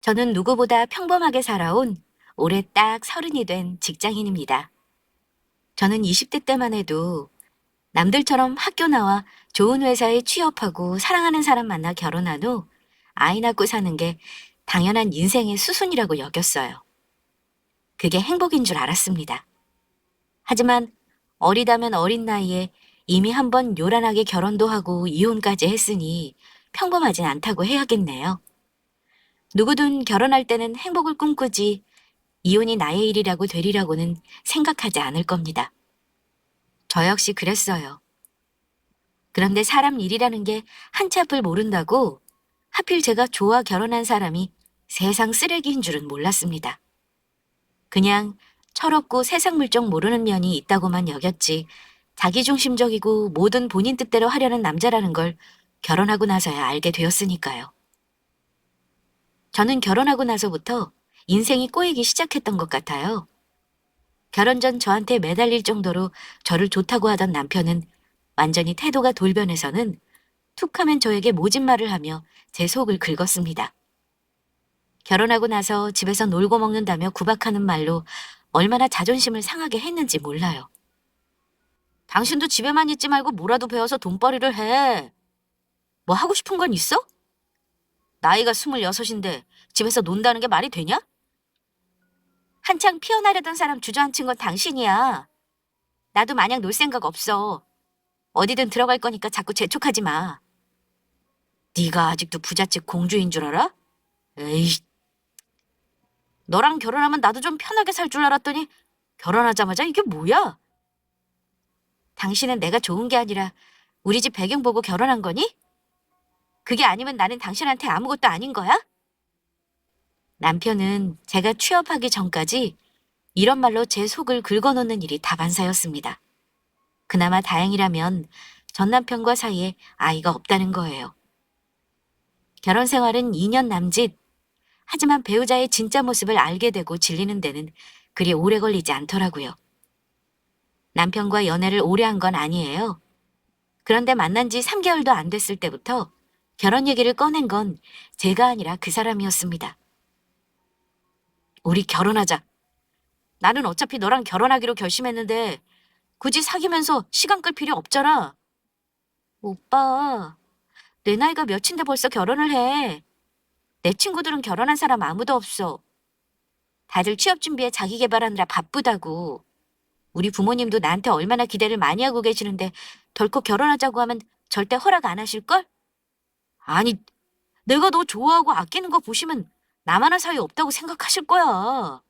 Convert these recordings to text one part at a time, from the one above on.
저는 누구보다 평범하게 살아온 올해 딱 30이 된 직장인입니다. 저는 20대 때만 해도 남들처럼 학교 나와 좋은 회사에 취업하고 사랑하는 사람 만나 결혼한 후 아이 낳고 사는 게 당연한 인생의 수순이라고 여겼어요. 그게 행복인 줄 알았습니다. 하지만 어리다면 어린 나이에 이미 한번 요란하게 결혼도 하고 이혼까지 했으니 평범하진 않다고 해야겠네요. 누구든 결혼할 때는 행복을 꿈꾸지 이혼이 나의 일이라고 되리라고는 생각하지 않을 겁니다. 저 역시 그랬어요. 그런데 사람 일이라는 게 한치 앞을 모른다고 하필 제가 좋아 결혼한 사람이 세상 쓰레기인 줄은 몰랐습니다. 그냥 철없고 세상 물정 모르는 면이 있다고만 여겼지 자기중심적이고 모든 본인 뜻대로 하려는 남자라는 걸 결혼하고 나서야 알게 되었으니까요. 저는 결혼하고 나서부터 인생이 꼬이기 시작했던 것 같아요. 결혼 전 저한테 매달릴 정도로 저를 좋다고 하던 남편은 완전히 태도가 돌변해서는 툭하면 저에게 모진 말을 하며 제 속을 긁었습니다. 결혼하고 나서 집에서 놀고 먹는다며 구박하는 말로 얼마나 자존심을 상하게 했는지 몰라요. 당신도 집에만 있지 말고 뭐라도 배워서 돈벌이를 해. 뭐 하고 싶은 건 있어? 나이가 26인데 집에서 논다는 게 말이 되냐? 한창 피어나려던 사람 주저앉힌 건 당신이야. 나도 마냥 놀 생각 없어. 어디든 들어갈 거니까 자꾸 재촉하지 마. 네가 아직도 부잣집 공주인 줄 알아? 에이, 너랑 결혼하면 나도 좀 편하게 살 줄 알았더니 결혼하자마자 이게 뭐야? 당신은 내가 좋은 게 아니라 우리 집 배경 보고 결혼한 거니? 그게 아니면 나는 당신한테 아무것도 아닌 거야? 남편은 제가 취업하기 전까지 이런 말로 제 속을 긁어놓는 일이 다반사였습니다. 그나마 다행이라면 전 남편과 사이에 아이가 없다는 거예요. 결혼 생활은 2년 남짓. 하지만 배우자의 진짜 모습을 알게 되고 질리는 데는 그리 오래 걸리지 않더라고요. 남편과 연애를 오래 한 건 아니에요. 그런데 만난 지 3개월도 안 됐을 때부터 결혼 얘기를 꺼낸 건 제가 아니라 그 사람이었습니다. 우리 결혼하자. 나는 어차피 너랑 결혼하기로 결심했는데 굳이 사귀면서 시간 끌 필요 없잖아. 오빠, 내 나이가 몇인데 벌써 결혼을 해. 내 친구들은 결혼한 사람 아무도 없어. 다들 취업 준비에 자기 개발하느라 바쁘다고. 우리 부모님도 나한테 얼마나 기대를 많이 하고 계시는데 덜컥 결혼하자고 하면 절대 허락 안 하실걸? 아니, 내가 너 좋아하고 아끼는 거 보시면 나만한 사이 없다고 생각하실 거야.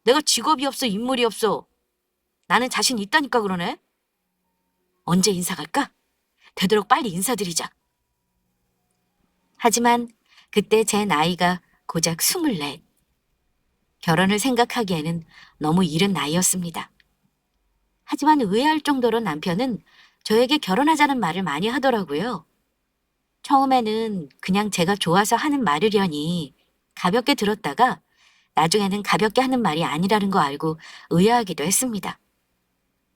내가 직업이 없어, 인물이 없어. 나는 자신 있다니까 그러네. 언제 인사 갈까? 되도록 빨리 인사드리자. 하지만 그때 제 나이가 고작 24. 결혼을 생각하기에는 너무 이른 나이였습니다. 하지만 의아할 정도로 남편은 저에게 결혼하자는 말을 많이 하더라고요. 처음에는 그냥 제가 좋아서 하는 말이려니 가볍게 들었다가 나중에는 가볍게 하는 말이 아니라는 거 알고 의아하기도 했습니다.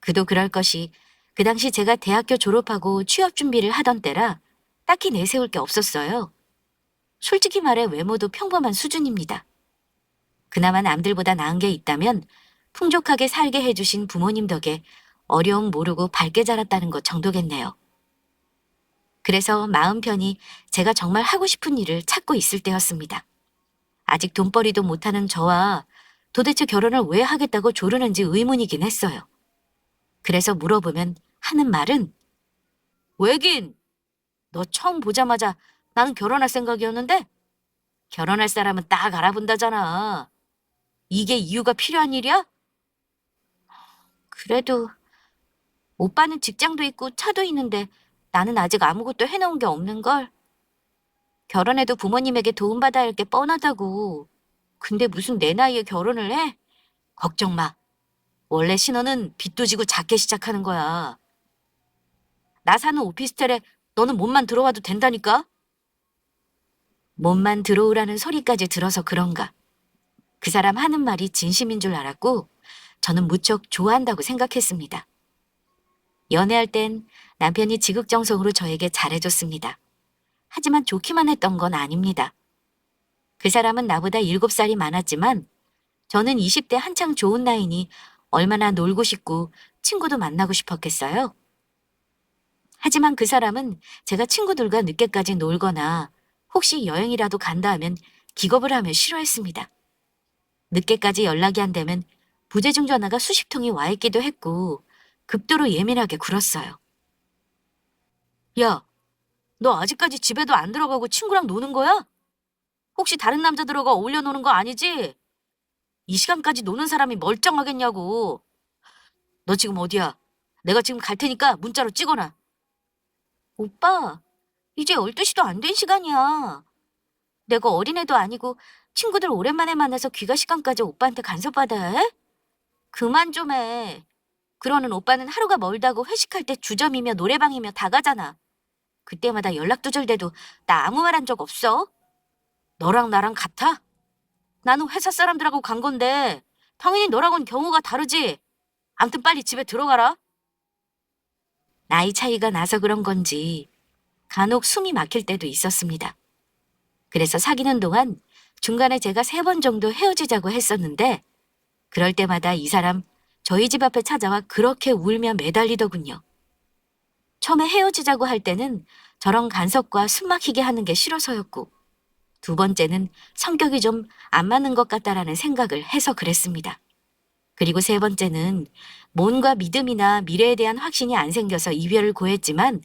그도 그럴 것이 그 당시 제가 대학교 졸업하고 취업 준비를 하던 때라 딱히 내세울 게 없었어요. 솔직히 말해 외모도 평범한 수준입니다. 그나마 남들보다 나은 게 있다면 풍족하게 살게 해주신 부모님 덕에 어려움 모르고 밝게 자랐다는 것 정도겠네요. 그래서 마음 편히 제가 정말 하고 싶은 일을 찾고 있을 때였습니다. 아직 돈벌이도 못하는 저와 도대체 결혼을 왜 하겠다고 조르는지 의문이긴 했어요. 그래서 물어보면 하는 말은 왜긴? 너 처음 보자마자 나는 결혼할 생각이었는데 결혼할 사람은 딱 알아본다잖아. 이게 이유가 필요한 일이야? 그래도 오빠는 직장도 있고 차도 있는데 나는 아직 아무것도 해놓은 게 없는걸. 결혼해도 부모님에게 도움받아야 할 게 뻔하다고. 근데 무슨 내 나이에 결혼을 해? 걱정 마. 원래 신혼은 빚도 지고 작게 시작하는 거야. 나 사는 오피스텔에 너는 몸만 들어와도 된다니까? 몸만 들어오라는 소리까지 들어서 그런가. 그 사람 하는 말이 진심인 줄 알았고 저는 무척 좋아한다고 생각했습니다. 연애할 땐 남편이 지극정성으로 저에게 잘해줬습니다. 하지만 좋기만 했던 건 아닙니다. 그 사람은 나보다 7살이 많았지만 저는 20대 한창 좋은 나이니 얼마나 놀고 싶고 친구도 만나고 싶었겠어요. 하지만 그 사람은 제가 친구들과 늦게까지 놀거나 혹시 여행이라도 간다 하면 기겁을 하며 싫어했습니다. 늦게까지 연락이 안 되면 부재중 전화가 수십 통이 와 있기도 했고 극도로 예민하게 굴었어요. 야, 너 아직까지 집에도 안 들어가고 친구랑 노는 거야? 혹시 다른 남자들하고 어울려 노는 거 아니지? 이 시간까지 노는 사람이 멀쩡하겠냐고. 너 지금 어디야? 내가 지금 갈 테니까 문자로 찍어놔. 오빠, 이제 12시도 안 된 시간이야. 내가 어린애도 아니고 친구들 오랜만에 만나서 귀가 시간까지 오빠한테 간섭받아야 해? 그만 좀 해. 그러는 오빠는 하루가 멀다고 회식할 때 주점이며 노래방이며 다 가잖아. 그때마다 연락 두절돼도 나 아무 말 한 적 없어. 너랑 나랑 같아? 나는 회사 사람들하고 간 건데 당연히 너랑은 경우가 다르지. 암튼 빨리 집에 들어가라. 나이 차이가 나서 그런 건지 간혹 숨이 막힐 때도 있었습니다. 그래서 사귀는 동안 중간에 제가 3번 정도 헤어지자고 했었는데 그럴 때마다 이 사람 저희 집 앞에 찾아와 그렇게 울며 매달리더군요. 처음에 헤어지자고 할 때는 저런 간섭과 숨 막히게 하는 게 싫어서였고 2번째는 성격이 좀 안 맞는 것 같다라는 생각을 해서 그랬습니다. 그리고 3번째는 뭔가 믿음이나 미래에 대한 확신이 안 생겨서 이별을 고했지만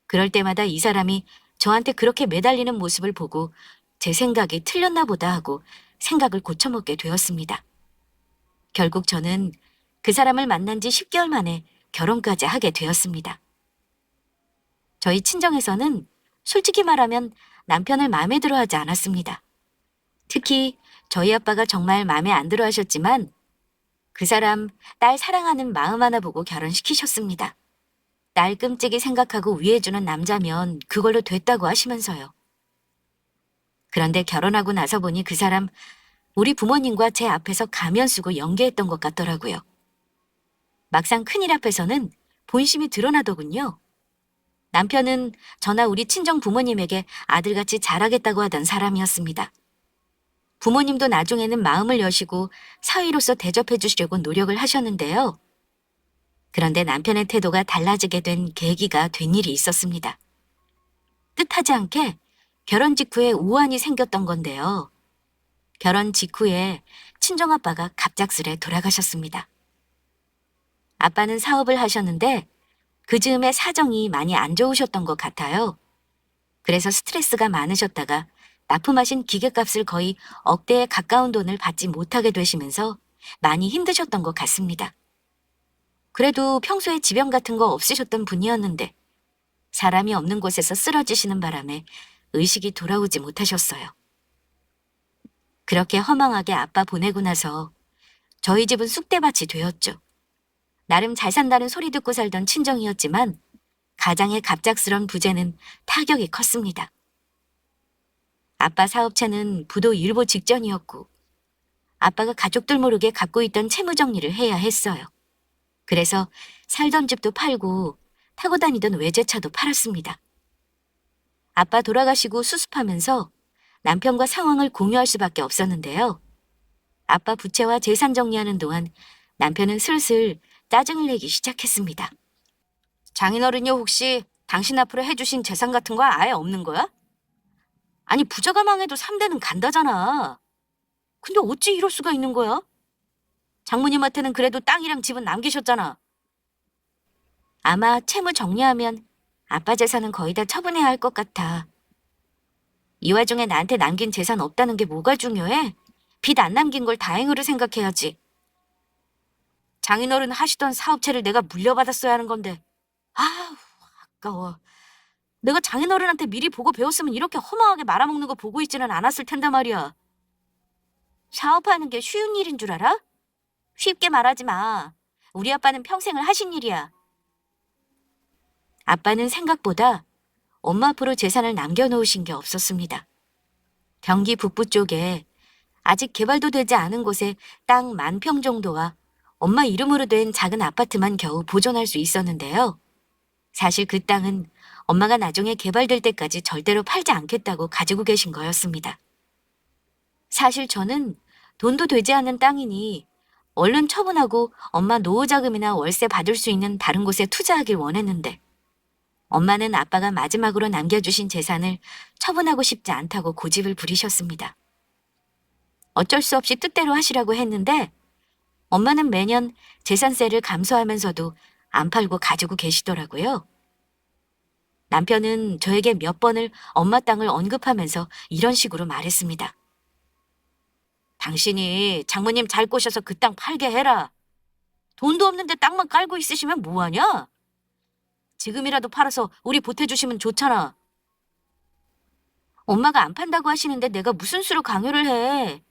그럴 때마다 이 사람이 저한테 그렇게 매달리는 모습을 보고 제 생각이 틀렸나 보다 하고 생각을 고쳐먹게 되었습니다. 결국 저는 그 사람을 만난 지 10개월 만에 결혼까지 하게 되었습니다. 저희 친정에서는 솔직히 말하면 남편을 마음에 들어 하지 않았습니다. 특히 저희 아빠가 정말 마음에 안 들어 하셨지만 그 사람 딸 사랑하는 마음 하나 보고 결혼시키셨습니다. 딸 끔찍이 생각하고 위해주는 남자면 그걸로 됐다고 하시면서요. 그런데 결혼하고 나서 보니 그 사람 우리 부모님과 제 앞에서 가면 쓰고 연기했던 것 같더라고요. 막상 큰일 앞에서는 본심이 드러나더군요. 남편은 저나 우리 친정 부모님에게 아들같이 잘하겠다고 하던 사람이었습니다. 부모님도 나중에는 마음을 여시고 사위로서 대접해 주시려고 노력을 하셨는데요. 그런데 남편의 태도가 달라지게 된 계기가 된 일이 있었습니다. 뜻하지 않게 결혼 직후에 우환이 생겼던 건데요. 결혼 직후에 친정아빠가 갑작스레 돌아가셨습니다. 아빠는 사업을 하셨는데 그 즈음에 사정이 많이 안 좋으셨던 것 같아요. 그래서 스트레스가 많으셨다가 납품하신 기계값을 거의 억대에 가까운 돈을 받지 못하게 되시면서 많이 힘드셨던 것 같습니다. 그래도 평소에 지병 같은 거 없으셨던 분이었는데 사람이 없는 곳에서 쓰러지시는 바람에 의식이 돌아오지 못하셨어요. 그렇게 허망하게 아빠 보내고 나서 저희 집은 쑥대밭이 되었죠. 나름 잘 산다는 소리 듣고 살던 친정이었지만 가장의 갑작스런 부재는 타격이 컸습니다. 아빠 사업체는 부도 일보 직전이었고 아빠가 가족들 모르게 갖고 있던 채무 정리를 해야 했어요. 그래서 살던 집도 팔고 타고 다니던 외제차도 팔았습니다. 아빠 돌아가시고 수습하면서 남편과 상황을 공유할 수밖에 없었는데요. 아빠 부채와 재산 정리하는 동안 남편은 슬슬 짜증을 내기 시작했습니다. 장인어른이 혹시 당신 앞으로 해주신 재산 같은 거 아예 없는 거야? 아니 부자가 망해도 3대는 간다잖아. 근데 어찌 이럴 수가 있는 거야? 장모님한테는 그래도 땅이랑 집은 남기셨잖아. 아마 채무 정리하면 아빠 재산은 거의 다 처분해야 할 것 같아. 이 와중에 나한테 남긴 재산 없다는 게 뭐가 중요해? 빚 안 남긴 걸 다행으로 생각해야지. 장인어른 하시던 사업체를 내가 물려받았어야 하는 건데. 아우, 아까워. 내가 장인어른한테 미리 보고 배웠으면 이렇게 허망하게 말아먹는 거 보고 있지는 않았을 텐데 말이야. 사업하는 게 쉬운 일인 줄 알아? 쉽게 말하지 마. 우리 아빠는 평생을 하신 일이야. 아빠는 생각보다 엄마 앞으로 재산을 남겨놓으신 게 없었습니다. 경기 북부 쪽에 아직 개발도 되지 않은 곳에 땅 10,000평 정도와 엄마 이름으로 된 작은 아파트만 겨우 보존할 수 있었는데요. 사실 그 땅은 엄마가 나중에 개발될 때까지 절대로 팔지 않겠다고 가지고 계신 거였습니다. 사실 저는 돈도 되지 않는 땅이니 얼른 처분하고 엄마 노후자금이나 월세 받을 수 있는 다른 곳에 투자하길 원했는데 엄마는 아빠가 마지막으로 남겨주신 재산을 처분하고 싶지 않다고 고집을 부리셨습니다. 어쩔 수 없이 뜻대로 하시라고 했는데 엄마는 매년 재산세를 감소하면서도 안 팔고 가지고 계시더라고요. 남편은 저에게 몇 번을 엄마 땅을 언급하면서 이런 식으로 말했습니다. 당신이 장모님 잘 꼬셔서 그 땅 팔게 해라. 돈도 없는데 땅만 깔고 있으시면 뭐하냐? 지금이라도 팔아서 우리 보태주시면 좋잖아. 엄마가 안 판다고 하시는데 내가 무슨 수로 강요를 해.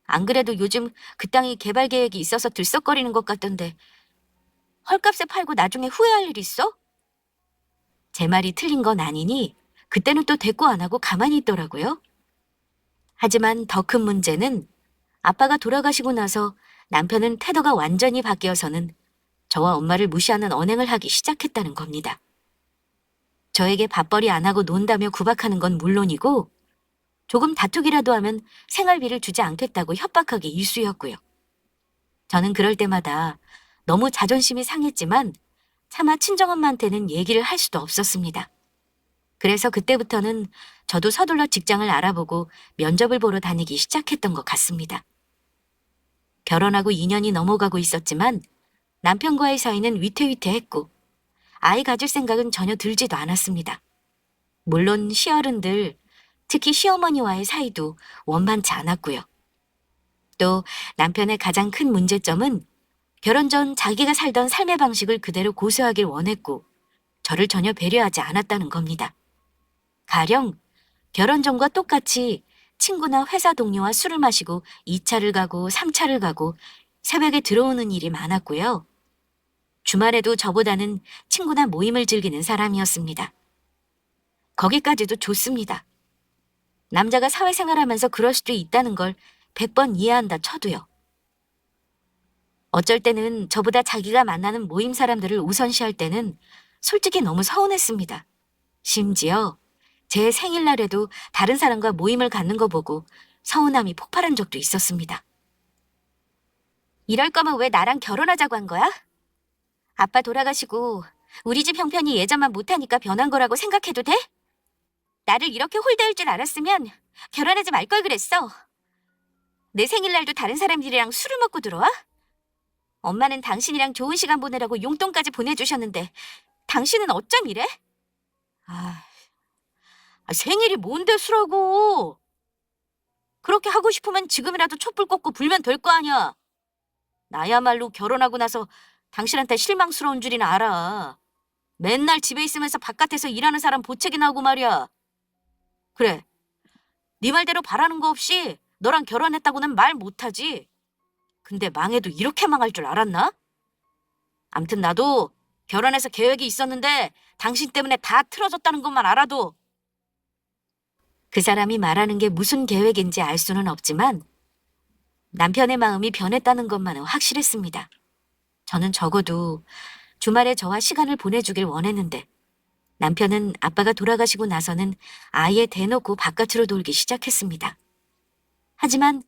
안 그래도 요즘 그 땅이 개발 계획이 있어서 들썩거리는 것 같던데 헐값에 팔고 나중에 후회할 일 있어? 제 말이 틀린 건 아니니 그때는 또 대꾸 안 하고 가만히 있더라고요. 하지만 더 큰 문제는 아빠가 돌아가시고 나서 남편은 태도가 완전히 바뀌어서는 저와 엄마를 무시하는 언행을 하기 시작했다는 겁니다. 저에게 밥벌이 안 하고 논다며 구박하는 건 물론이고 조금 다투기라도 하면 생활비를 주지 않겠다고 협박하기 일쑤였고요. 저는 그럴 때마다 너무 자존심이 상했지만 차마 친정엄마한테는 얘기를 할 수도 없었습니다. 그래서 그때부터는 저도 서둘러 직장을 알아보고 면접을 보러 다니기 시작했던 것 같습니다. 결혼하고 2년이 넘어가고 있었지만 남편과의 사이는 위태위태했고 아이 가질 생각은 전혀 들지도 않았습니다. 물론 시어른들, 특히 시어머니와의 사이도 원만치 않았고요. 또 남편의 가장 큰 문제점은 결혼 전 자기가 살던 삶의 방식을 그대로 고수하길 원했고 저를 전혀 배려하지 않았다는 겁니다. 가령 결혼 전과 똑같이 친구나 회사 동료와 술을 마시고 2차를 가고 3차를 가고 새벽에 들어오는 일이 많았고요. 주말에도 저보다는 친구나 모임을 즐기는 사람이었습니다. 거기까지도 좋습니다. 남자가 사회생활하면서 그럴 수도 있다는 걸 100번 이해한다 쳐도요. 어쩔 때는 저보다 자기가 만나는 모임 사람들을 우선시할 때는 솔직히 너무 서운했습니다. 심지어 제 생일날에도 다른 사람과 모임을 갖는 거 보고 서운함이 폭발한 적도 있었습니다. 이럴 거면 왜 나랑 결혼하자고 한 거야? 아빠 돌아가시고 우리 집 형편이 예전만 못하니까 변한 거라고 생각해도 돼? 나를 이렇게 홀대할 줄 알았으면 결혼하지 말 걸 그랬어. 내 생일날도 다른 사람들이랑 술을 먹고 들어와? 엄마는 당신이랑 좋은 시간 보내라고 용돈까지 보내주셨는데 당신은 어쩜 이래? 생일이 뭔데 술하고. 그렇게 하고 싶으면 지금이라도 촛불 꽂고 불면 될 거 아니야. 나야말로 결혼하고 나서 당신한테 실망스러운 줄이나 알아. 맨날 집에 있으면서 바깥에서 일하는 사람 보채기나 하고 말이야. 그래, 네 말대로 바라는 거 없이 너랑 결혼했다고는 말 못하지. 근데 망해도 이렇게 망할 줄 알았나? 암튼 나도 결혼해서 계획이 있었는데 당신 때문에 다 틀어졌다는 것만 알아도. 그 사람이 말하는 게 무슨 계획인지 알 수는 없지만 남편의 마음이 변했다는 것만은 확실했습니다. 저는 적어도 주말에 저와 시간을 보내주길 원했는데 남편은 아빠가 돌아가시고 나서는 아예 대놓고 바깥으로 돌기 시작했습니다. 하지만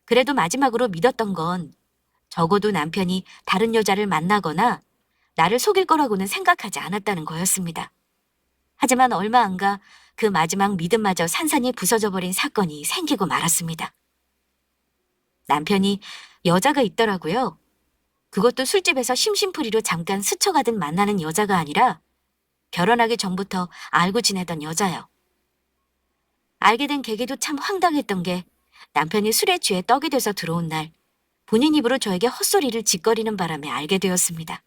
그래도 마지막으로 믿었던 건 적어도 남편이 다른 여자를 만나거나 나를 속일 거라고는 생각하지 않았다는 거였습니다. 하지만 얼마 안 가 그 마지막 믿음마저 산산이 부서져 버린 사건이 생기고 말았습니다. 남편이 여자가 있더라고요. 그것도 술집에서 심심풀이로 잠깐 스쳐가듯 만나는 여자가 아니라 결혼하기 전부터 알고 지내던 여자요. 알게 된 계기도 참 황당했던 게 남편이 술에 취해 떡이 돼서 들어온 날 본인 입으로 저에게 헛소리를 짓거리는 바람에 알게 되었습니다.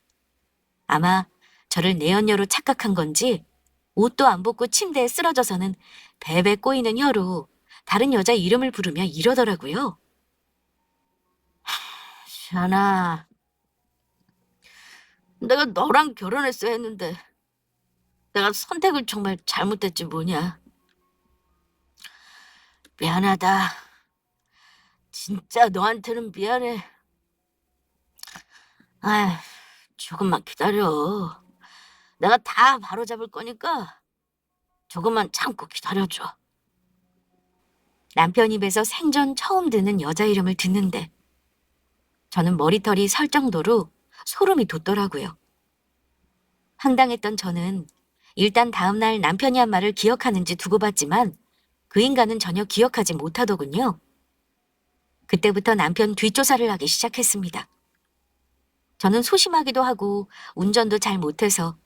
아마 저를 내연녀로 착각한 건지 옷도 안 벗고 침대에 쓰러져서는 베베 꼬이는 혀로 다른 여자 이름을 부르며 이러더라고요. 샤나, 내가 너랑 결혼했어야 했는데 내가 선택을 정말 잘못했지 뭐냐. 미안하다. 진짜 너한테는 미안해. 아휴, 조금만 기다려. 내가 다 바로잡을 거니까 조금만 참고 기다려줘. 남편 입에서 생전 처음 듣는 여자 이름을 듣는데 저는 머리털이 설 정도로 소름이 돋더라고요. 황당했던 저는 일단 다음날 남편이 한 말을 기억하는지 두고 봤지만 그 인간은 전혀 기억하지 못하더군요. 그때부터 남편 뒷조사를 하기 시작했습니다. 저는 소심하기도 하고 운전도 잘 못해서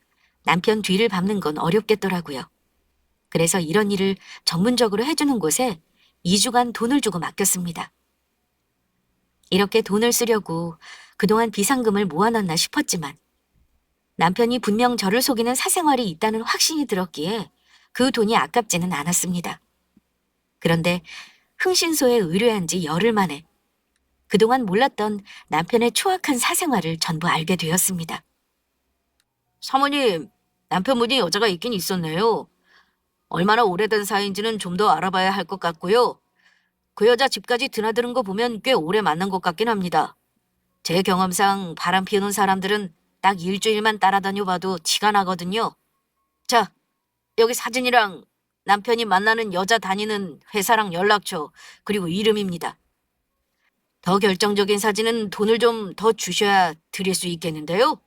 남편 뒤를 밟는 건 어렵겠더라고요. 그래서 이런 일을 전문적으로 해주는 곳에 2주간 돈을 주고 맡겼습니다. 이렇게 돈을 쓰려고 그동안 비상금을 모아놨나 싶었지만 남편이 분명 저를 속이는 사생활이 있다는 확신이 들었기에 그 돈이 아깝지는 않았습니다. 그런데 흥신소에 의뢰한 지 열흘 만에 그동안 몰랐던 남편의 추악한 사생활을 전부 알게 되었습니다. 사모님, 남편분이 여자가 있긴 있었네요. 얼마나 오래된 사이인지는 좀 더 알아봐야 할 것 같고요. 그 여자 집까지 드나드는 거 보면 꽤 오래 만난 것 같긴 합니다. 제 경험상 바람 피우는 사람들은 딱 일주일만 따라다녀 봐도 티가 나거든요. 자, 여기 사진이랑 남편이 만나는 여자 다니는 회사랑 연락처, 그리고 이름입니다. 더 결정적인 사진은 돈을 좀 더 주셔야 드릴 수 있겠는데요.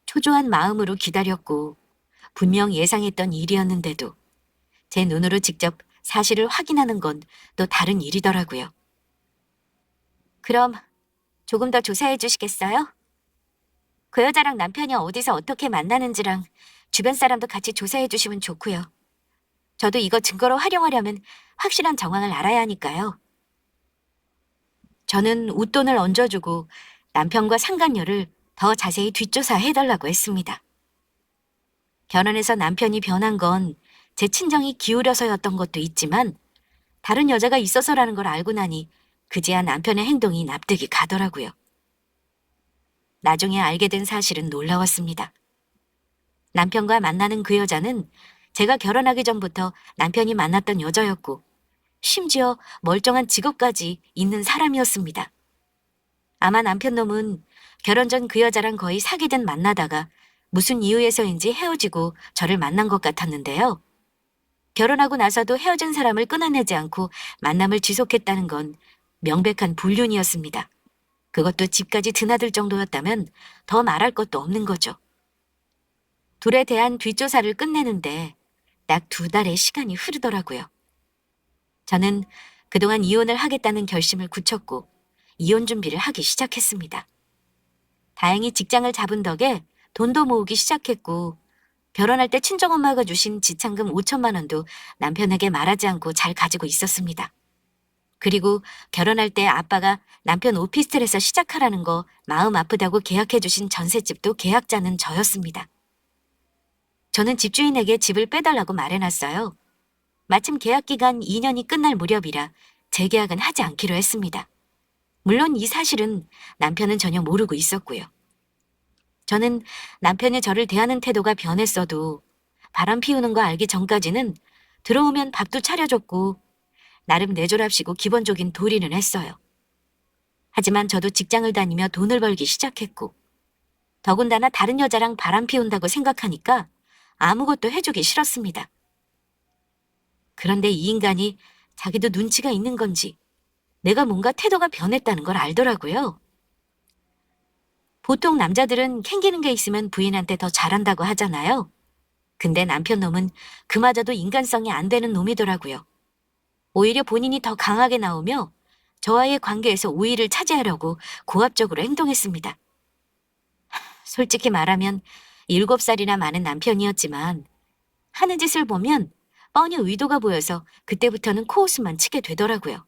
초조한 마음으로 기다렸고 분명 예상했던 일이었는데도 제 눈으로 직접 사실을 확인하는 건 또 다른 일이더라고요. 그럼 조금 더 조사해 주시겠어요? 그 여자랑 남편이 어디서 어떻게 만나는지랑 주변 사람도 같이 조사해 주시면 좋고요. 저도 이거 증거로 활용하려면 확실한 정황을 알아야 하니까요. 저는 웃돈을 얹어주고 남편과 상간녀를 더 자세히 뒷조사해달라고 했습니다. 결혼해서 남편이 변한 건 제 친정이 기울여서였던 것도 있지만 다른 여자가 있어서라는 걸 알고 나니 그제야 남편의 행동이 납득이 가더라고요. 나중에 알게 된 사실은 놀라웠습니다. 남편과 만나는 그 여자는 제가 결혼하기 전부터 남편이 만났던 여자였고 심지어 멀쩡한 직업까지 있는 사람이었습니다. 아마 남편 놈은 결혼 전 그 여자랑 거의 사귀듯 만나다가 무슨 이유에서인지 헤어지고 저를 만난 것 같았는데요. 결혼하고 나서도 헤어진 사람을 끊어내지 않고 만남을 지속했다는 건 명백한 불륜이었습니다. 그것도 집까지 드나들 정도였다면 더 말할 것도 없는 거죠. 둘에 대한 뒷조사를 끝내는데 딱 2달의 시간이 흐르더라고요. 저는 그동안 이혼을 하겠다는 결심을 굳혔고 이혼 준비를 하기 시작했습니다. 다행히 직장을 잡은 덕에 돈도 모으기 시작했고 결혼할 때 친정엄마가 주신 지참금 5천만 원도 남편에게 말하지 않고 잘 가지고 있었습니다. 그리고 결혼할 때 아빠가 남편 오피스텔에서 시작하라는 거 마음 아프다고 계약해 주신 전셋집도 계약자는 저였습니다. 저는 집주인에게 집을 빼달라고 말해놨어요. 마침 계약 기간 2년이 끝날 무렵이라 재계약은 하지 않기로 했습니다. 물론 이 사실은 남편은 전혀 모르고 있었고요. 저는 남편이 저를 대하는 태도가 변했어도 바람 피우는 거 알기 전까지는 들어오면 밥도 차려줬고 나름 내조랍시고 기본적인 도리는 했어요. 하지만 저도 직장을 다니며 돈을 벌기 시작했고 더군다나 다른 여자랑 바람 피운다고 생각하니까 아무것도 해주기 싫었습니다. 그런데 이 인간이 자기도 눈치가 있는 건지 내가 뭔가 태도가 변했다는 걸 알더라고요. 보통 남자들은 캥기는 게 있으면 부인한테 더 잘한다고 하잖아요. 근데 남편 놈은 그마저도 인간성이 안 되는 놈이더라고요. 오히려 본인이 더 강하게 나오며 저와의 관계에서 우위를 차지하려고 고압적으로 행동했습니다. 솔직히 말하면 7살이나 많은 남편이었지만 하는 짓을 보면 뻔히 의도가 보여서 그때부터는 코웃음만 치게 되더라고요.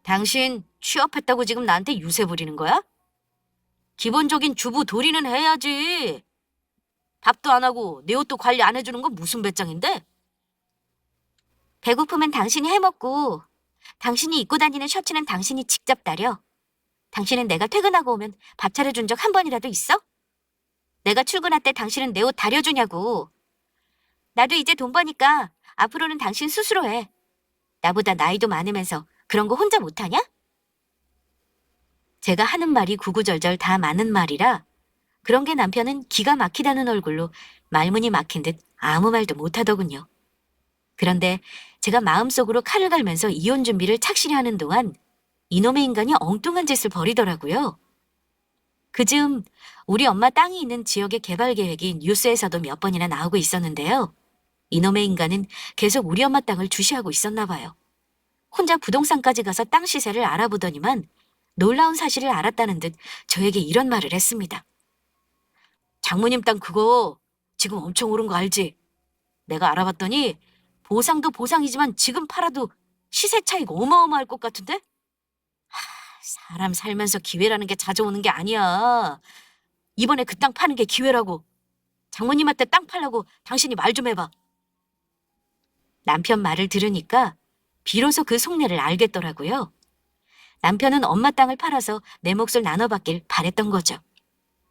당신 취업했다고 지금 나한테 유세 부리는 거야? 기본적인 주부 도리는 해야지. 밥도 안 하고 내 옷도 관리 안 해주는 건 무슨 배짱인데? 배고프면 당신이 해먹고 당신이 입고 다니는 셔츠는 당신이 직접 다려. 당신은 내가 퇴근하고 오면 밥 차려준 적 한 번이라도 있어? 내가 출근할 때 당신은 내 옷 다려주냐고. 나도 이제 돈 버니까 앞으로는 당신 스스로 해. 나보다 나이도 많으면서 그런 거 혼자 못하냐? 제가 하는 말이 구구절절 다 맞는 말이라 그런 게 남편은 기가 막히다는 얼굴로 말문이 막힌 듯 아무 말도 못하더군요. 그런데 제가 마음속으로 칼을 갈면서 이혼 준비를 착실히 하는 동안 이놈의 인간이 엉뚱한 짓을 벌이더라고요. 그즈음 우리 엄마 땅이 있는 지역의 개발 계획이 뉴스에서도 몇 번이나 나오고 있었는데요. 이놈의 인간은 계속 우리 엄마 땅을 주시하고 있었나 봐요. 혼자 부동산까지 가서 땅 시세를 알아보더니만 놀라운 사실을 알았다는 듯 저에게 이런 말을 했습니다. 장모님 땅 그거 지금 엄청 오른 거 알지? 내가 알아봤더니 보상도 보상이지만 지금 팔아도 시세 차이가 어마어마할 것 같은데? 사람 살면서 기회라는 게 자주 오는 게 아니야. 이번에 그 땅 파는 게 기회라고. 장모님한테 땅 팔라고 당신이 말 좀 해봐. 남편 말을 들으니까 비로소 그 속내를 알겠더라고요. 남편은 엄마 땅을 팔아서 내 몫을 나눠받길 바랬던 거죠.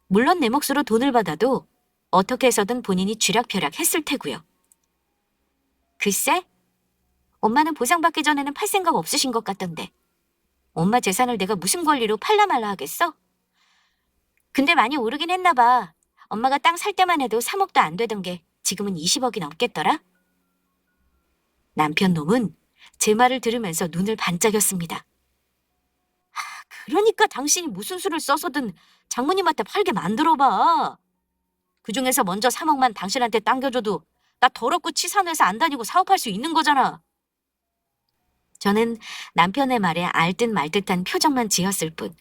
물론 내 몫으로 돈을 받아도 어떻게 해서든 본인이 쥐락펴락 했을 테고요. 글쎄, 엄마는 보상받기 전에는 팔 생각 없으신 것 같던데. 엄마 재산을 내가 무슨 권리로 팔라 말라 하겠어? 근데 많이 오르긴 했나 봐. 엄마가 땅 살 때만 해도 3억도 안 되던 게 지금은 20억이 넘겠더라? 남편 놈은 제 말을 들으면서 눈을 반짝였습니다. 그러니까 당신이 무슨 수를 써서든 장모님한테 팔게 만들어봐. 그중에서 먼저 3억만 당신한테 당겨줘도 나 더럽고 치사한 회사 안 다니고 사업할 수 있는 거잖아. 저는 남편의 말에 알듯 말듯한 표정만 지었을 뿐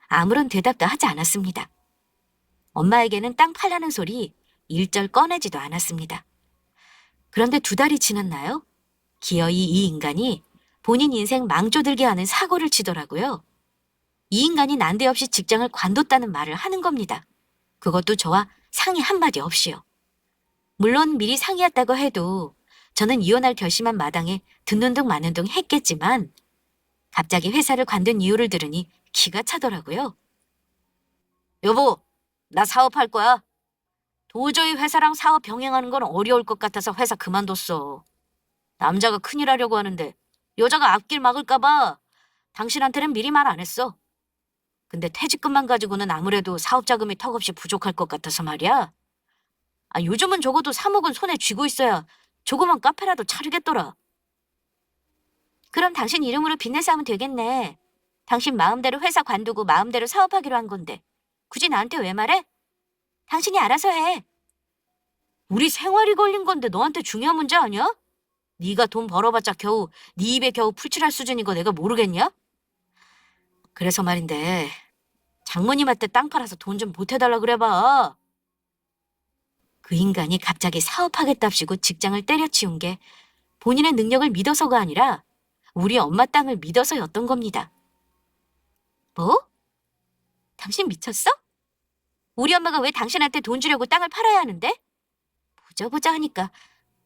아무런 대답도 하지 않았습니다. 엄마에게는 땅 팔라는 소리 일절 꺼내지도 않았습니다. 그런데 2달이 지났나요? 기어이 이 인간이 본인 인생 망조들게 하는 사고를 치더라고요. 이 인간이 난데없이 직장을 관뒀다는 말을 하는 겁니다. 그것도 저와 상의 한마디 없이요. 물론 미리 상의했다고 해도 저는 이혼할 결심한 마당에 듣는 둥 마는 둥 했겠지만 갑자기 회사를 관둔 이유를 들으니 기가 차더라고요. 여보, 나 사업할 거야. 도저히 회사랑 사업 병행하는 건 어려울 것 같아서 회사 그만뒀어. 남자가 큰일 하려고 하는데 여자가 앞길 막을까 봐 당신한테는 미리 말 안 했어. 근데 퇴직금만 가지고는 아무래도 사업 자금이 턱없이 부족할 것 같아서 말이야. 요즘은 적어도 3억은 손에 쥐고 있어야 조그만 카페라도 차리겠더라. 그럼 당신 이름으로 빚내서 하면 되겠네. 당신 마음대로 회사 관두고 마음대로 사업하기로 한 건데 굳이 나한테 왜 말해? 당신이 알아서 해. 우리 생활이 걸린 건데 너한테 중요한 문제 아니야? 네가 돈 벌어봤자 겨우 네 입에 겨우 풀칠할 수준인 거 내가 모르겠냐? 그래서 말인데 장모님한테 땅 팔아서 돈 좀 보태달라 그래봐. 그 인간이 갑자기 사업하겠답시고 직장을 때려치운 게 본인의 능력을 믿어서가 아니라 우리 엄마 땅을 믿어서였던 겁니다. 뭐? 당신 미쳤어? 우리 엄마가 왜 당신한테 돈 주려고 땅을 팔아야 하는데? 보자 하니까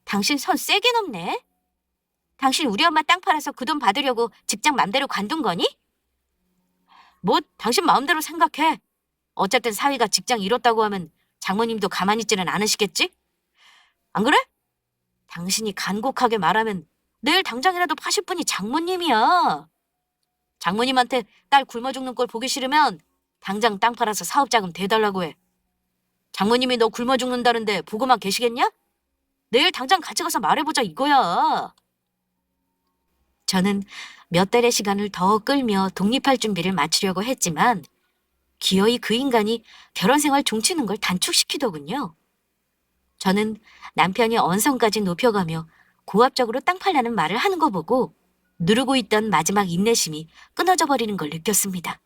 당신 선 세게 넘네. 당신 우리 엄마 땅 팔아서 그 돈 받으려고 직장 맘대로 관둔 거니? 뭐 당신 마음대로 생각해. 어쨌든 사위가 직장 잃었다고 하면 장모님도 가만히 있지는 않으시겠지? 안 그래? 당신이 간곡하게 말하면 내일 당장이라도 파실 분이 장모님이야. 장모님한테 딸 굶어 죽는 꼴 보기 싫으면 당장 땅 팔아서 사업자금 대달라고 해. 장모님이 너 굶어 죽는다는데 보고만 계시겠냐? 내일 당장 같이 가서 말해보자 이거야. 저는 몇 달의 시간을 더 끌며 독립할 준비를 마치려고 했지만 기어이 그 인간이 결혼 생활 종치는 걸 단축시키더군요. 저는 남편이 언성까지 높여가며 고압적으로 땅 팔라는 말을 하는 거 보고 누르고 있던 마지막 인내심이 끊어져 버리는 걸 느꼈습니다.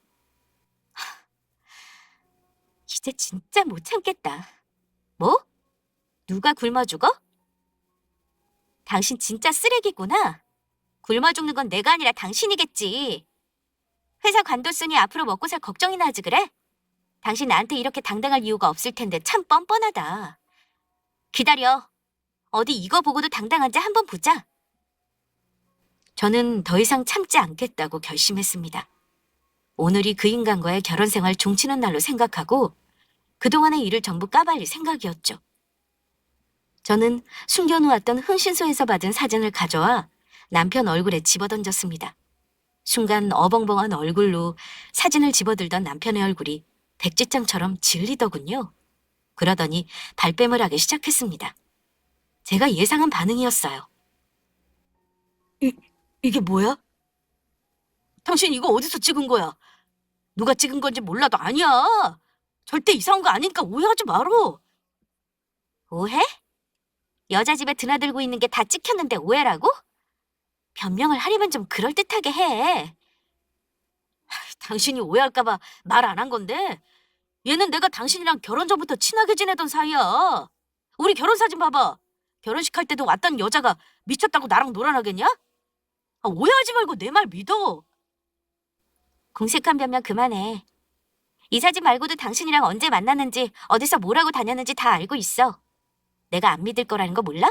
이제 진짜 못 참겠다. 뭐? 누가 굶어 죽어? 당신 진짜 쓰레기구나. 굶어 죽는 건 내가 아니라 당신이겠지. 회사 관뒀으니 앞으로 먹고 살 걱정이나 하지 그래? 당신 나한테 이렇게 당당할 이유가 없을 텐데 참 뻔뻔하다. 기다려. 어디 이거 보고도 당당한지 한번 보자. 저는 더 이상 참지 않겠다고 결심했습니다. 오늘이 그 인간과의 결혼 생활 종치는 날로 생각하고 그동안의 일을 전부 까발릴 생각이었죠. 저는 숨겨놓았던 흥신소에서 받은 사진을 가져와 남편 얼굴에 집어던졌습니다. 순간 어벙벙한 얼굴로 사진을 집어들던 남편의 얼굴이 백지장처럼 질리더군요. 그러더니 발뺌을 하기 시작했습니다. 제가 예상한 반응이었어요. 이게 뭐야? 당신 이거 어디서 찍은 거야? 누가 찍은 건지 몰라도 아니야. 절대 이상한 거 아니니까 오해하지 말어. 오해? 여자 집에 드나들고 있는 게 다 찍혔는데 오해라고? 변명을 하려면 좀 그럴듯하게 해. 당신이 오해할까 봐 말 안 한 건데 얘는 내가 당신이랑 결혼 전부터 친하게 지내던 사이야. 우리 결혼 사진 봐봐. 결혼식 할 때도 왔던 여자가 미쳤다고 나랑 놀아나겠냐? 오해하지 말고 내 말 믿어. 공색한 변명 그만해. 이 사진 말고도 당신이랑 언제 만났는지 어디서 뭐라고 다녔는지 다 알고 있어. 내가 안 믿을 거라는 거 몰라?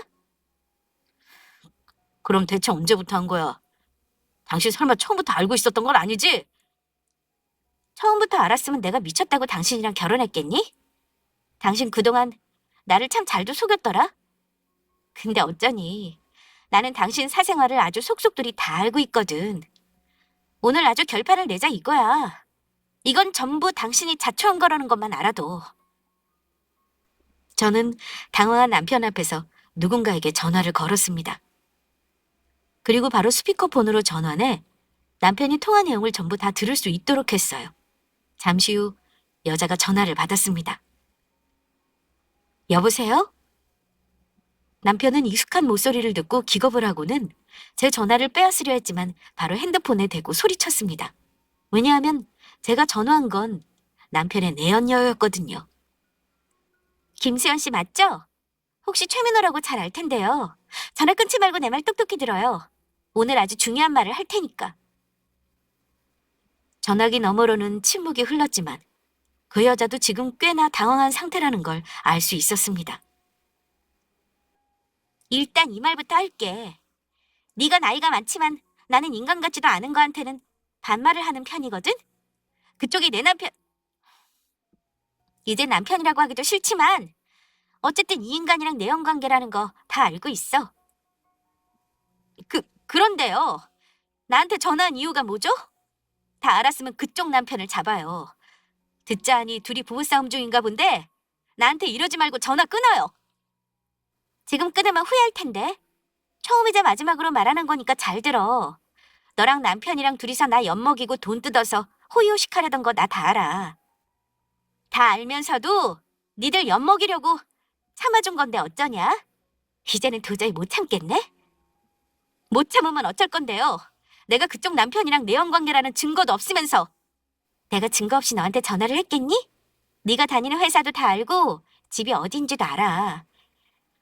그럼 대체 언제부터 한 거야? 당신 설마 처음부터 알고 있었던 건 아니지? 처음부터 알았으면 내가 미쳤다고 당신이랑 결혼했겠니? 당신 그동안 나를 참 잘도 속였더라. 근데 어쩌니 나는 당신 사생활을 아주 속속들이 다 알고 있거든. 오늘 아주 결판을 내자 이거야. 이건 전부 당신이 자초한 거라는 것만 알아도. 저는 당황한 남편 앞에서 누군가에게 전화를 걸었습니다. 그리고 바로 스피커폰으로 전화해 남편이 통화 내용을 전부 다 들을 수 있도록 했어요. 잠시 후 여자가 전화를 받았습니다. 여보세요? 남편은 익숙한 목소리를 듣고 기겁을 하고는 제 전화를 빼앗으려 했지만 바로 핸드폰에 대고 소리쳤습니다. 왜냐하면 제가 전화한 건 남편의 내연녀였거든요. 김수연 씨 맞죠? 혹시 최민호라고 잘 알 텐데요. 전화 끊지 말고 내 말 똑똑히 들어요. 오늘 아주 중요한 말을 할 테니까. 전화기 너머로는 침묵이 흘렀지만 그 여자도 지금 꽤나 당황한 상태라는 걸 알 수 있었습니다. 일단 이 말부터 할게. 네가 나이가 많지만 나는 인간 같지도 않은 거한테는 반말을 하는 편이거든? 그쪽이 내 남편... 이제 남편이라고 하기도 싫지만 어쨌든 이 인간이랑 내연관계라는 거 다 알고 있어. 그런데요. 나한테 전화한 이유가 뭐죠? 다 알았으면 그쪽 남편을 잡아요. 듣자 하니 둘이 부부싸움 중인가 본데 나한테 이러지 말고 전화 끊어요. 지금 끊으면 후회할 텐데. 처음이자 마지막으로 말하는 거니까 잘 들어. 너랑 남편이랑 둘이서 나 엿먹이고 돈 뜯어서 호의호식하려던 거 나 다 알아. 다 알면서도 니들 엿먹이려고 참아준 건데 어쩌냐? 이제는 도저히 못 참겠네? 못 참으면 어쩔 건데요. 내가 그쪽 남편이랑 내연관계라는 증거도 없으면서. 내가 증거 없이 너한테 전화를 했겠니? 네가 다니는 회사도 다 알고 집이 어딘지도 알아.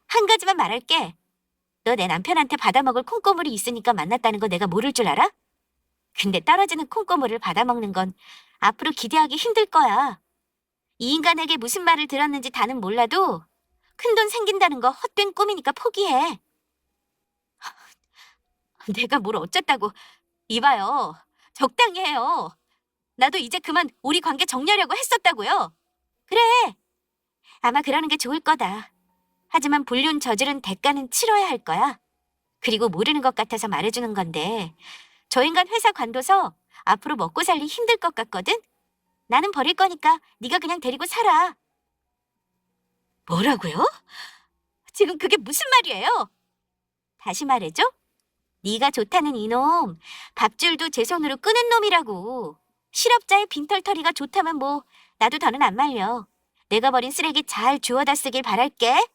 한 가지만 말할게. 너 내 남편한테 받아먹을 콩고물이 있으니까 만났다는 거 내가 모를 줄 알아? 근데 떨어지는 콩고물을 받아먹는 건 앞으로 기대하기 힘들 거야. 이 인간에게 무슨 말을 들었는지 다는 몰라도 큰돈 생긴다는 거 헛된 꿈이니까 포기해. 내가 뭘 어쨌다고. 이봐요. 적당히 해요. 나도 이제 그만 우리 관계 정리하려고 했었다고요. 그래. 아마 그러는 게 좋을 거다. 하지만 불륜 저지른 대가는 치러야 할 거야. 그리고 모르는 것 같아서 말해주는 건데 저 인간 회사 관둬서 앞으로 먹고 살기 힘들 것 같거든? 나는 버릴 거니까 네가 그냥 데리고 살아. 뭐라고요? 지금 그게 무슨 말이에요? 다시 말해줘. 네가 좋다는 이놈, 밥줄도 제 손으로 끄는 놈이라고. 실업자의 빈털터리가 좋다면 뭐 나도 더는 안 말려. 내가 버린 쓰레기 잘 주워다 쓰길 바랄게.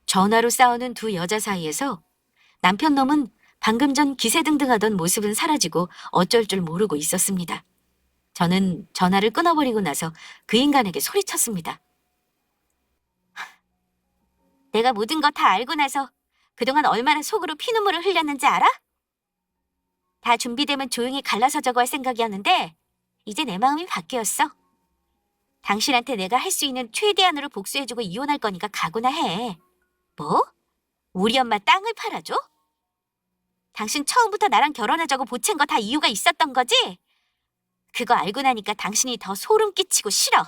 전화로 싸우는 두 여자 사이에서 남편 놈은 방금 전 기세등등하던 모습은 사라지고 어쩔 줄 모르고 있었습니다. 저는 전화를 끊어버리고 나서 그 인간에게 소리쳤습니다. 내가 모든 거 다 알고 나서 그동안 얼마나 속으로 피눈물을 흘렸는지 알아? 다 준비되면 조용히 갈라서자고 할 생각이었는데 이제 내 마음이 바뀌었어. 당신한테 내가 할 수 있는 최대한으로 복수해주고 이혼할 거니까 각오나 해. 뭐? 우리 엄마 땅을 팔아줘? 당신 처음부터 나랑 결혼하자고 보챈 거 다 이유가 있었던 거지? 그거 알고 나니까 당신이 더 소름 끼치고 싫어.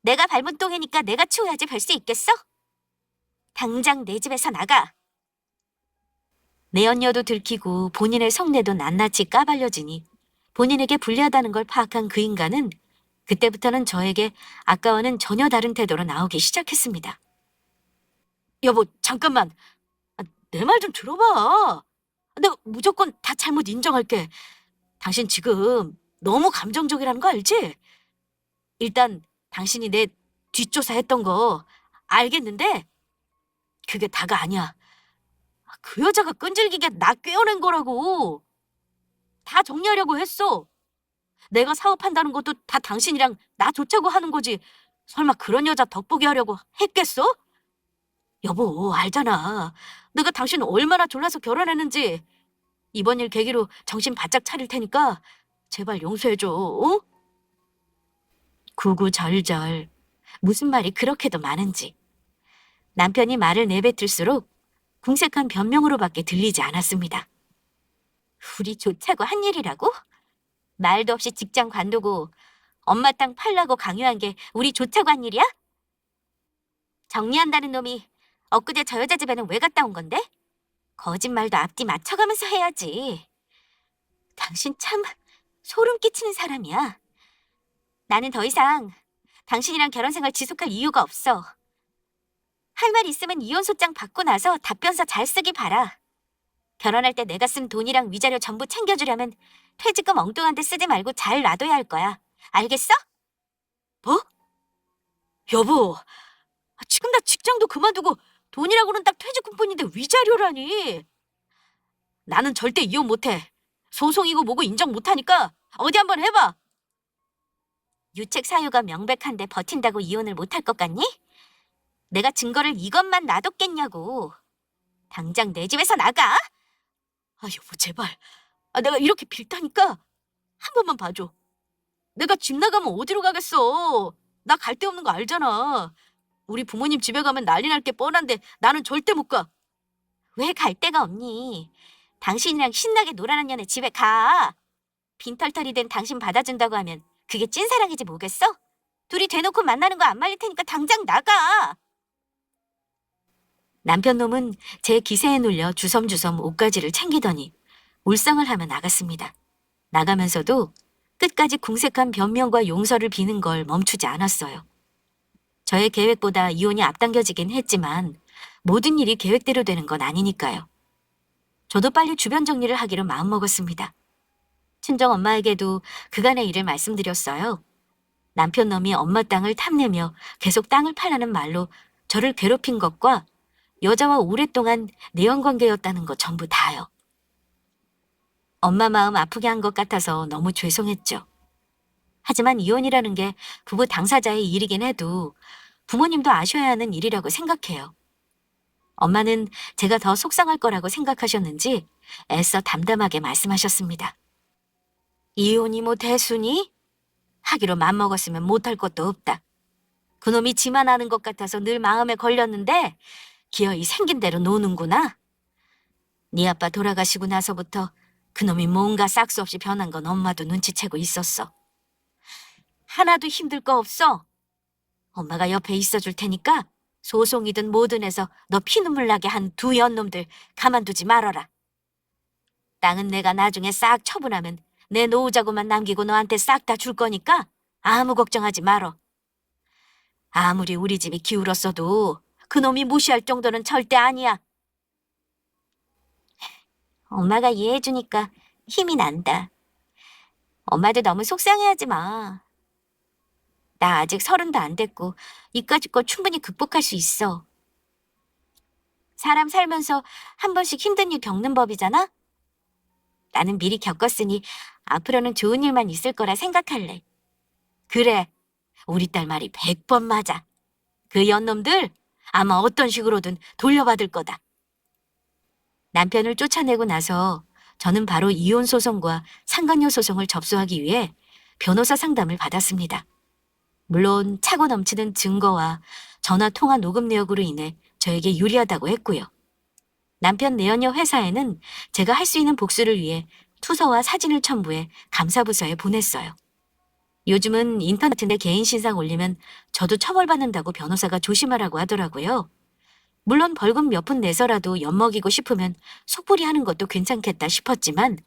내가 밟은 똥이니까 내가 치워야지 별 수 있겠어? 당장 내 집에서 나가. 내연녀도 들키고 본인의 성내도 낱낱이 까발려지니 본인에게 불리하다는 걸 파악한 그 인간은 그때부터는 저에게 아까와는 전혀 다른 태도로 나오기 시작했습니다. 여보, 잠깐만. 내 말 좀 들어봐. 내가 무조건 다 잘못 인정할게. 당신 지금 너무 감정적이라는 거 알지? 일단 당신이 내 뒷조사했던 거 알겠는데 그게 다가 아니야. 그 여자가 끈질기게 나 꿰어낸 거라고. 다 정리하려고 했어. 내가 사업한다는 것도 다 당신이랑 나 좋자고 하는 거지. 설마 그런 여자 덕보게 하려고 했겠어? 여보, 알잖아. 내가 당신 얼마나 졸라서 결혼했는지. 이번 일 계기로 정신 바짝 차릴 테니까 제발 용서해줘. 어? 구구절절. 무슨 말이 그렇게도 많은지. 남편이 말을 내뱉을수록 궁색한 변명으로밖에 들리지 않았습니다. 우리 좋자고 한 일이라고? 말도 없이 직장 관두고 엄마 땅 팔라고 강요한 게 우리 좋자고 한 일이야? 정리한다는 놈이 엊그제 저 여자 집에는 왜 갔다 온 건데? 거짓말도 앞뒤 맞춰가면서 해야지. 당신 참 소름 끼치는 사람이야. 나는 더 이상 당신이랑 결혼 생활 지속할 이유가 없어. 할 말 있으면 이혼 소장 받고 나서 답변서 잘 쓰기 바라. 결혼할 때 내가 쓴 돈이랑 위자료 전부 챙겨주려면 퇴직금 엉뚱한 데 쓰지 말고 잘 놔둬야 할 거야. 알겠어? 뭐? 여보, 지금 나 직장도 그만두고 돈이라고는 딱 퇴직금뿐인데 위자료라니. 나는 절대 이혼 못해. 소송이고 뭐고 인정 못하니까 어디 한번 해봐. 유책 사유가 명백한데 버틴다고 이혼을 못할 것 같니? 내가 증거를 이것만 놔뒀겠냐고. 당장 내 집에서 나가. 여보, 제발. 내가 이렇게 빌다니까 한 번만 봐줘. 내가 집 나가면 어디로 가겠어. 나 갈 데 없는 거 알잖아. 우리 부모님 집에 가면 난리 날 게 뻔한데 나는 절대 못 가. 왜 갈 데가 없니? 당신이랑 신나게 놀아난 년의 집에 가. 빈털털이 된 당신 받아준다고 하면 그게 찐사랑이지 뭐겠어? 둘이 대놓고 만나는 거 안 말릴 테니까 당장 나가. 남편 놈은 제 기세에 눌려 주섬주섬 옷가지를 챙기더니 울상을 하며 나갔습니다. 나가면서도 끝까지 궁색한 변명과 용서를 비는 걸 멈추지 않았어요. 저의 계획보다 이혼이 앞당겨지긴 했지만 모든 일이 계획대로 되는 건 아니니까요. 저도 빨리 주변 정리를 하기로 마음먹었습니다. 친정엄마에게도 그간의 일을 말씀드렸어요. 남편 놈이 엄마 땅을 탐내며 계속 땅을 팔라는 말로 저를 괴롭힌 것과 여자와 오랫동안 내연관계였다는 것 전부 다요. 엄마 마음 아프게 한 것 같아서 너무 죄송했죠. 하지만 이혼이라는 게 부부 당사자의 일이긴 해도 부모님도 아셔야 하는 일이라고 생각해요. 엄마는 제가 더 속상할 거라고 생각하셨는지 애써 담담하게 말씀하셨습니다. 이혼이 뭐 대수니? 하기로 맘먹었으면 못할 것도 없다. 그놈이 지만 하는 것 같아서 늘 마음에 걸렸는데 기어이 생긴 대로 노는구나. 네 아빠 돌아가시고 나서부터 그놈이 뭔가 싹수 없이 변한 건 엄마도 눈치채고 있었어. 하나도 힘들 거 없어. 엄마가 옆에 있어줄 테니까 소송이든 뭐든 해서 너 피눈물 나게 한 두 연놈들 가만두지 말아라. 땅은 내가 나중에 싹 처분하면 내 노후자고만 남기고 너한테 싹 다 줄 거니까 아무 걱정하지 말어. 아무리 우리 집이 기울었어도 그놈이 무시할 정도는 절대 아니야. 엄마가 이해해주니까 힘이 난다. 엄마도 너무 속상해하지 마. 나 아직 30도 안 됐고 이까짓 거 충분히 극복할 수 있어. 사람 살면서 한 번씩 힘든 일 겪는 법이잖아? 나는 미리 겪었으니 앞으로는 좋은 일만 있을 거라 생각할래. 그래, 우리 딸 말이 100번 맞아. 그 연놈들 아마 어떤 식으로든 돌려받을 거다. 남편을 쫓아내고 나서 저는 바로 이혼 소송과 상간녀 소송을 접수하기 위해 변호사 상담을 받았습니다. 물론 차고 넘치는 증거와 전화 통화 녹음 내역으로 인해 저에게 유리하다고 했고요. 남편 내연녀 회사에는 제가 할 수 있는 복수를 위해 투서와 사진을 첨부해 감사부서에 보냈어요. 요즘은 인터넷에 개인 신상 올리면 저도 처벌받는다고 변호사가 조심하라고 하더라고요. 물론 벌금 몇 푼 내서라도 엿먹이고 싶으면 속풀이 하는 것도 괜찮겠다 싶었지만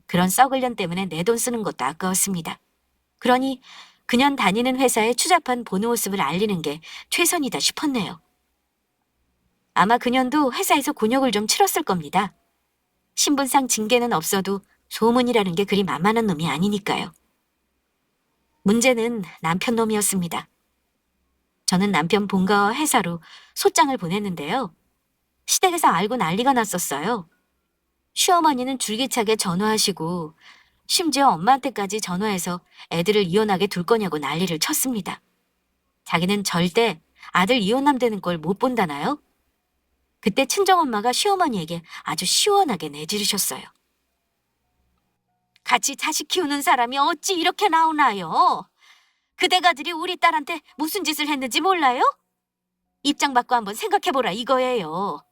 그런 썩을 년 때문에 내 돈 쓰는 것도 아까웠습니다. 그러니 그년 다니는 회사에 추잡한 본호모습을 알리는 게 최선이다 싶었네요. 아마 그년도 회사에서 곤욕을 좀 치렀을 겁니다. 신분상 징계는 없어도 소문이라는 게 그리 만만한 놈이 아니니까요. 문제는 남편 놈이었습니다. 저는 남편 본가와 회사로 소장을 보냈는데요. 시댁에서 알고 난리가 났었어요. 시어머니는 줄기차게 전화하시고 심지어 엄마한테까지 전화해서 애들을 이혼하게 둘 거냐고 난리를 쳤습니다. 자기는 절대 아들 이혼남 되는 걸 못 본다나요? 그때 친정엄마가 시어머니에게 아주 시원하게 내지르셨어요. 같이 자식 키우는 사람이 어찌 이렇게 나오나요? 그대가들이 우리 딸한테 무슨 짓을 했는지 몰라요? 입장 바꿔 한번 생각해보라 이거예요.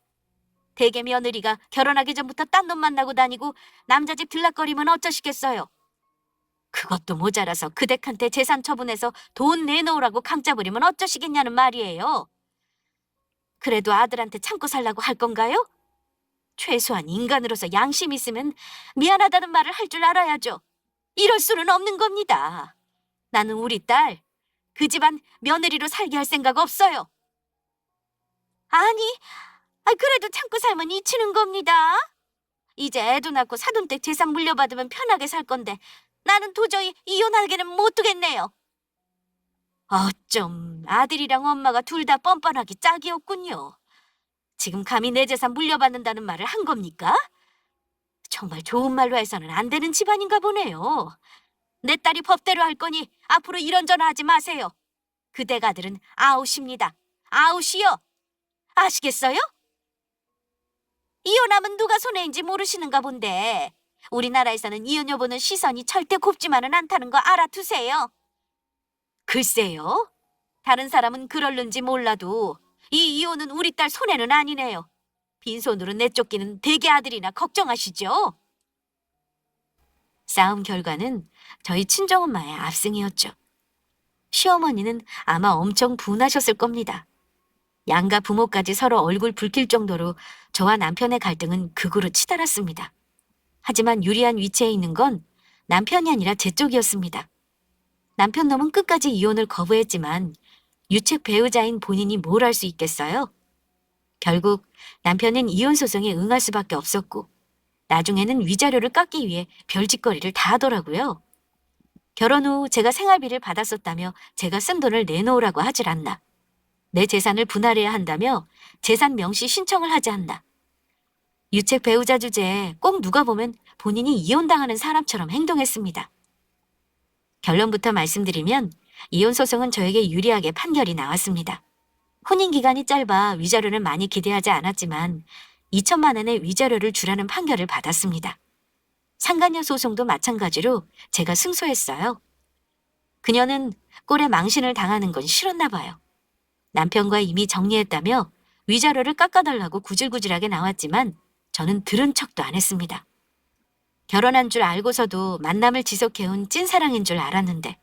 대개 며느리가 결혼하기 전부터 딴 놈 만나고 다니고 남자 집 들락거리면 어쩌시겠어요? 그것도 모자라서 그 댁한테 재산 처분해서 돈 내놓으라고 강짜 부리면 어쩌시겠냐는 말이에요. 그래도 아들한테 참고 살라고 할 건가요? 최소한 인간으로서 양심 있으면 미안하다는 말을 할 줄 알아야죠. 이럴 수는 없는 겁니다. 나는 우리 딸, 그 집안 며느리로 살게 할 생각 없어요. 아니, 그래도 참고 살면 잊히는 겁니다. 이제 애도 낳고 사돈댁 재산 물려받으면 편하게 살 건데 나는 도저히 이혼하게는 못 두겠네요. 어쩜 아들이랑 엄마가 둘 다 뻔뻔하기 짝이 없군요. 지금 감히 내 재산 물려받는다는 말을 한 겁니까? 정말 좋은 말로 해서는 안 되는 집안인가 보네요. 내 딸이 법대로 할 거니 앞으로 이런저런 하지 마세요. 그댁 아들은 아웃입니다. 아웃이요. 아시겠어요? 이혼하면 누가 손해인지 모르시는가 본데 우리나라에서는 이혼 여부는 시선이 절대 곱지만은 않다는 거 알아두세요. 글쎄요. 다른 사람은 그럴는지 몰라도 이 이혼은 우리 딸 손해는 아니네요. 빈손으로 내쫓기는 대개 아들이나 걱정하시죠? 싸움 결과는 저희 친정엄마의 압승이었죠. 시어머니는 아마 엄청 분하셨을 겁니다. 양가 부모까지 서로 얼굴 붉힐 정도로 저와 남편의 갈등은 극으로 치달았습니다. 하지만 유리한 위치에 있는 건 남편이 아니라 제 쪽이었습니다. 남편 놈은 끝까지 이혼을 거부했지만 유책 배우자인 본인이 뭘 할 수 있겠어요? 결국 남편은 이혼 소송에 응할 수밖에 없었고 나중에는 위자료를 깎기 위해 별짓거리를 다 하더라고요. 결혼 후 제가 생활비를 받았었다며 제가 쓴 돈을 내놓으라고 하질 않나. 내 재산을 분할해야 한다며 재산 명시 신청을 하지 않나. 유책 배우자 주제에 꼭 누가 보면 본인이 이혼당하는 사람처럼 행동했습니다. 결론부터 말씀드리면 이혼 소송은 저에게 유리하게 판결이 나왔습니다. 혼인 기간이 짧아 위자료를 많이 기대하지 않았지만 2천만 원의 위자료를 주라는 판결을 받았습니다. 상간녀 소송도 마찬가지로 제가 승소했어요. 그녀는 꼴에 망신을 당하는 건 싫었나 봐요. 남편과 이미 정리했다며 위자료를 깎아달라고 구질구질하게 나왔지만 저는 들은 척도 안 했습니다. 결혼한 줄 알고서도 만남을 지속해온 찐사랑인 줄 알았는데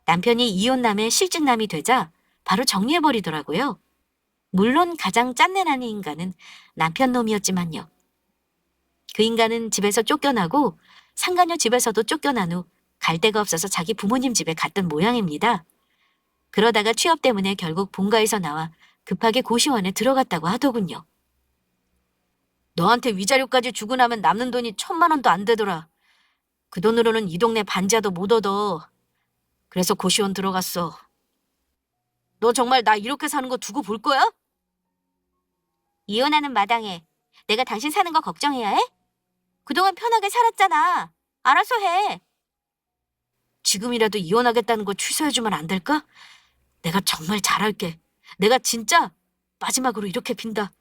남편이 이혼남의 실직남이 되자 바로 정리해버리더라고요. 물론 가장 짠내나는 인간은 남편 놈이었지만요. 그 인간은 집에서 쫓겨나고 상간녀 집에서도 쫓겨난 후 갈 데가 없어서 자기 부모님 집에 갔던 모양입니다. 그러다가 취업 때문에 결국 본가에서 나와 급하게 고시원에 들어갔다고 하더군요. 너한테 위자료까지 주고 나면 남는 돈이 1,000만 원도 안 되더라. 그 돈으로는 이 동네 반지하도 못 얻어. 그래서 고시원 들어갔어. 너 정말 나 이렇게 사는 거 두고 볼 거야? 이혼하는 마당에 내가 당신 사는 거 걱정해야 해? 그동안 편하게 살았잖아. 알아서 해. 지금이라도 이혼하겠다는 거 취소해주면 안 될까? 내가 정말 잘할게. 내가 진짜 마지막으로 이렇게 빈다.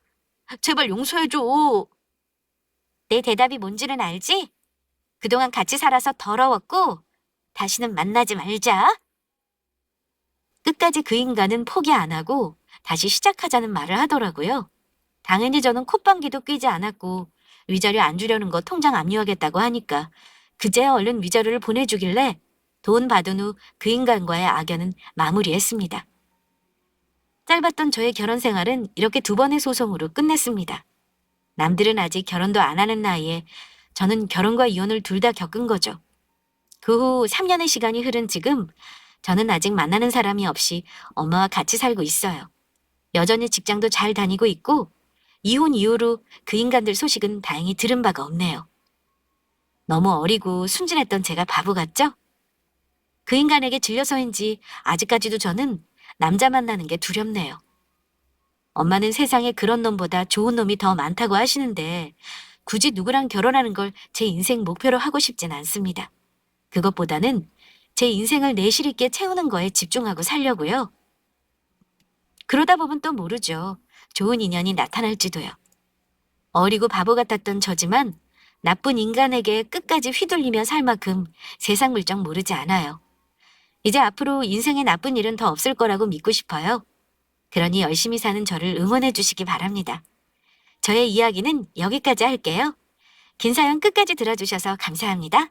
제발 용서해줘. 내 대답이 뭔지는 알지? 그동안 같이 살아서 더러웠고 다시는 만나지 말자. 끝까지 그 인간은 포기 안 하고 다시 시작하자는 말을 하더라고요. 당연히 저는 콧방귀도 뀌지 않았고 위자료 안 주려는 거 통장 압류하겠다고 하니까 그제야 얼른 위자료를 보내주길래 돈 받은 후 그 인간과의 악연은 마무리했습니다. 짧았던 저의 결혼 생활은 이렇게 2번의 소송으로 끝냈습니다. 남들은 아직 결혼도 안 하는 나이에 저는 결혼과 이혼을 둘 다 겪은 거죠. 그 후 3년의 시간이 흐른 지금 저는 아직 만나는 사람이 없이 엄마와 같이 살고 있어요. 여전히 직장도 잘 다니고 있고 이혼 이후로 그 인간들 소식은 다행히 들은 바가 없네요. 너무 어리고 순진했던 제가 바보 같죠? 그 인간에게 질려서인지 아직까지도 저는 남자 만나는 게 두렵네요. 엄마는 세상에 그런 놈보다 좋은 놈이 더 많다고 하시는데 굳이 누구랑 결혼하는 걸 제 인생 목표로 하고 싶진 않습니다. 그것보다는 제 인생을 내실 있게 채우는 거에 집중하고 살려고요. 그러다 보면 또 모르죠. 좋은 인연이 나타날지도요. 어리고 바보 같았던 저지만 나쁜 인간에게 끝까지 휘둘리며 살 만큼 세상 물정 모르지 않아요. 이제 앞으로 인생에 나쁜 일은 더 없을 거라고 믿고 싶어요. 그러니 열심히 사는 저를 응원해 주시기 바랍니다. 저의 이야기는 여기까지 할게요. 긴 사연 끝까지 들어주셔서 감사합니다.